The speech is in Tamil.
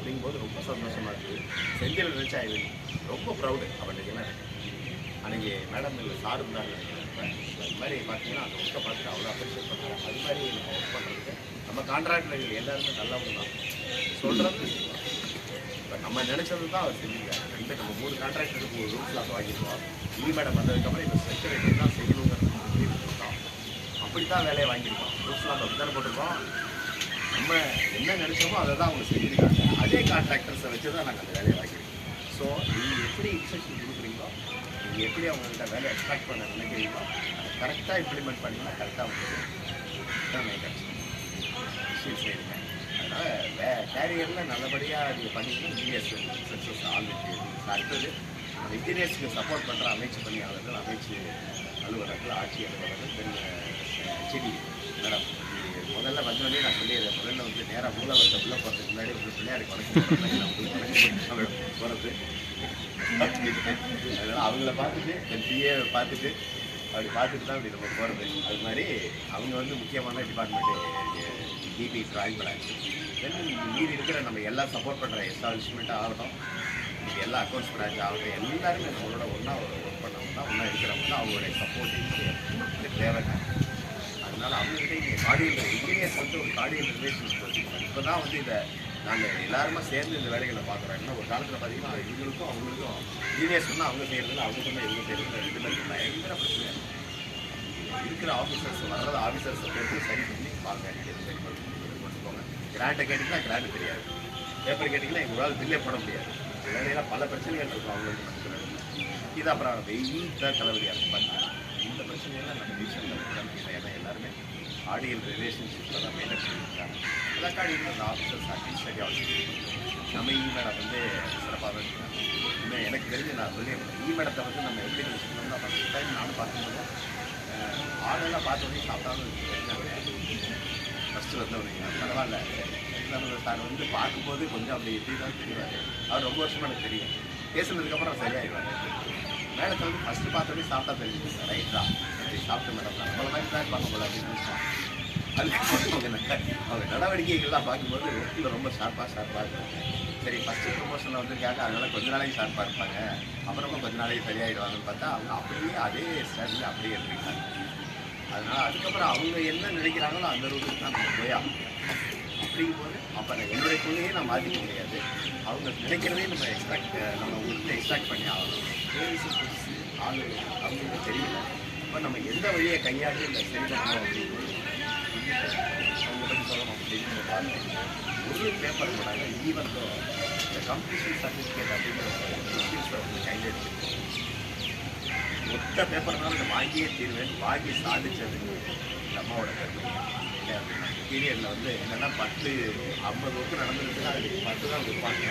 அப்படிங்கும்போது ரொம்ப சந்தோஷமாக இருக்குது. செந்தில் நினச்சா ரொம்ப ப்ரௌடு அவனுக்குலாம். அன்றைக்கி மேடம் இல்லை சார் இருந்தாங்க. அது மாதிரி பார்த்தீங்கன்னா அந்த ஒர்க்கை பார்த்துட்டு அவ்வளோ அப்ரிஷியேட் பண்ணுறாங்க. அது மாதிரி நம்ம ஒர்க் பண்ணுறதுக்கு நம்ம கான்ட்ராக்டர்கள் எல்லாருமே நல்லவங்க தான் சொல்கிறது. இப்போ நம்ம நினச்சது தான் அவர் செஞ்சுருக்காரு. இப்போ நம்ம 3 கான்ட்ராக்டருக்கு ஒரு ரூல்ஸ் லாஸ் வாங்கியிருக்கோம். மேடம் வந்ததுக்கப்புறம் இந்த ஸ்ட்ரக்சர் தான் செய்யணுங்கிறது கொடுத்தோம். அப்படி தான் வேலையை வாங்கியிருக்கோம். ரூல்ஸ் லாஸ் அப்படி தானே போட்டிருக்கோம். நம்ம என்ன நினச்சோமோ அதை தான் அவங்க செஞ்சுருக்காங்க. அதே கான்ட்ராக்டர்ஸை வச்சு தான் நாங்கள் அந்த வேலையை வாங்கியிருக்கோம். ஸோ நீங்கள் எப்படி இன்ஸ்ட்ரக்ஷன் கொடுக்குறீங்களோ, நீங்கள் எப்படி அவங்கள்ட்ட வேலையை எக்ஸ்ட்ராக்ட் பண்ண நினைக்கிறீங்களோ அதை கரெக்டாக இம்ப்ளிமெண்ட் பண்ணிங்கன்னா கரெக்டாக வந்து தான் விஷயம் செய்யுங்க. அதனால் கேரியரில் நல்லபடியாக நீங்கள் பண்ணிங்கன்னா இன்ஜினியர்ஸ் சக்ஸஸ் ஆல்ரெடி. அடுத்தது அந்த இன்ஜினியர்ஸுக்கு சப்போர்ட் பண்ணுற அமைச்சு பணியாளர்கள், அமைச்சு அலுவலர்கள், ஆட்சி அலுவலர்கள், தென் செடி மேடம் முதல்ல வந்தோடனே நான் சொல்லிடுறேன். முதல்ல வந்து நேராக மூலவரத்தை உள்ளே போகிறதுக்கு முன்னாடி ஒரு பிள்ளையாருக்கு வணக்கம் போகிறது. அதனால் அவங்கள பார்த்துட்டு என் பிஏவை பார்த்துட்டு அப்படி பார்த்துட்டு தான் அப்படி நம்ம போகிறது. அது மாதிரி அவங்க வந்து முக்கியமான டிபார்ட்மெண்ட்டு டிபி ட்ராயிங் பிளான்ஸ். தென் மீதி இருக்கிற நம்ம எல்லாம் சப்போர்ட் பண்ணுற எஸ்டாப்ளிஷ்மெண்ட்டாக ஆகட்டும், இது எல்லா அக்கௌண்ட்ஸ் பிரான்ச் ஆகட்டும், எல்லாருமே நம்மளோட ஒன்றா ஒர்க் பண்ணவங்க தான், ஒன்றா இருக்கிறவங்க தான். அவங்களுடைய சப்போர்ட்டிங் தேவைங்க. அதனால் அவங்ககிட்ட இங்கே கார்டியல் இன்ஜினியர்ஸ் வந்து ஒரு கார்டியல் ரிலேஷன்ஷிப் வச்சுருக்காங்க. இப்போ தான் வந்து இதை நாங்கள் எல்லாருமே சேர்ந்து இந்த வேலைகளை பார்க்குறோம். ஏன்னா ஒரு காலத்தில் பார்த்தீங்கன்னா இவங்களுக்கும் அவங்களுக்கும் இன்ஜினியர்ஸ் சொன்னால் அவங்க செய்கிறதுல, அவங்க சொன்னால் இவங்க செய்கிறதுல 2 பேருக்கு பயங்கர பிரச்சனை இருக்கிற ஆஃபீஸர்ஸ் வர்றது. ஆஃபீஸர்ஸை போட்டு சரி பண்ணி பார்க்க சரி கொண்டு போங்க. கிராண்டை கேட்டிங்கன்னா கிராண்டு தெரியாது, பேப்பர் கேட்டிங்கன்னா எங்கள் ஒரு பில்லே போட முடியாது. வேலையெல்லாம் பல பிரச்சனைகள் இருக்கும் அவங்களுக்கு மனசில். இது அப்புறம் வெயில் தான் தலைவலியாக இருக்கும். பார்த்தீங்கன்னா இந்த பிரச்சனையெல்லாம் நம்ம டிவிஷனில் ஏன்னா எல்லாருமே ஆடியல் ரிலேஷன்ஷிப்பில் தான் மெயின்டைன் பண்ணியிருக்காங்க. எல்லா காடியும் அந்த ஆஃபீஸர்ஸ் அட்மினிஸ்ட்ரேட்டிவ் ஆஃபீஸர் நம்ம மேடம் வந்து சிறப்பாக தான் இருக்காங்க. இன்னும் எனக்கு தெரிஞ்சு நான் சொல்லியிருக்கேன், மேடத்தை வந்து நம்ம எப்படி வச்சுக்கணும்னா ஃபஸ்ட் டைம் நானும் பார்க்கும்போது ஆளெல்லாம் பார்த்தோன்னே சாப்பிட்டாலும் ஃபஸ்ட்டு வந்தவங்க பரவாயில்ல. சார் வந்து பார்க்கும்போது கொஞ்சம் அப்படி எப்படி தான் தெரிவார். அவர் ரொம்ப வருஷமாக எனக்கு தெரியும். பேசுனதுக்கப்புறம் சரியாயிடுவாங்க. மேடத்தை வந்து ஃபஸ்ட்டு பார்த்தோன்னே சாப்பிட்டா தெரிஞ்சுது. ரைட் தான் அப்படி சாப்பிட்டு மேடம் தான் நம்மள மாதிரி தான் இருப்பாங்க போல அப்படின்னு நினச்சோம். அதுக்கப்புறம் அவங்க நடவடிக்கைகள்லாம் பார்க்கும்போது ஒர்க்கில் ரொம்ப ஷார்ப்பாக இருக்கும். சரி ஃபஸ்ட்டு ப்ரொமோஷனில் வந்திருக்காங்க, அதனால் கொஞ்ச நாளைக்கு ஷார்ப்பாக இருப்பாங்க, அப்புறமா கொஞ்ச நாளைக்கு சரியாயிடுவாங்கன்னு பார்த்தா அவங்க அப்படியே அதே ஸ்டாண்டில் அப்படியே இருக்காங்க. அதனால் அதுக்கப்புறம் அவங்க என்ன நினைக்கிறாங்களோ அந்த ரூட்டுக்கு தான் நம்ம போயாகும். அப்படிங்கும்போது அப்போ என்னுடைய கொள்கையை நான் மாற்றிக்க முடியாது. அவங்க நினைக்கிறதே நம்ம உங்களுக்கு எக்ஸ்ட்ராக்ட் பண்ணி ஆகணும். சேல்ஸு புதுசு ஆளு அவங்களுக்கு தெரியல. இப்போ நம்ம எந்த வழியை கையாளி இல்லை சரி பண்ணணும் அப்படிங்கும்போது அவங்க பற்றி சொல்லணும் அப்படின்னு பார்க்கணும். ஒரு பேப்பர் போனாங்க ஈவன்தோ இந்த கம்ப்ளீஷன் சர்டிஃபிகேட் அப்படிங்கிற முஸ்லீம்ஸை வந்து கையில் எடுத்துருக்கு. மொத்த பேப்பர்னாலும் இந்த வாங்கியே தீர்வேன் வாங்கி சாதிச்சது அம்மாவோட பெருமை. பீரியடில் வந்து என்னென்னா 10-50 ஒர்க்கு நடந்துருக்குன்னா அது 10 தான் கொடுப்பாங்க.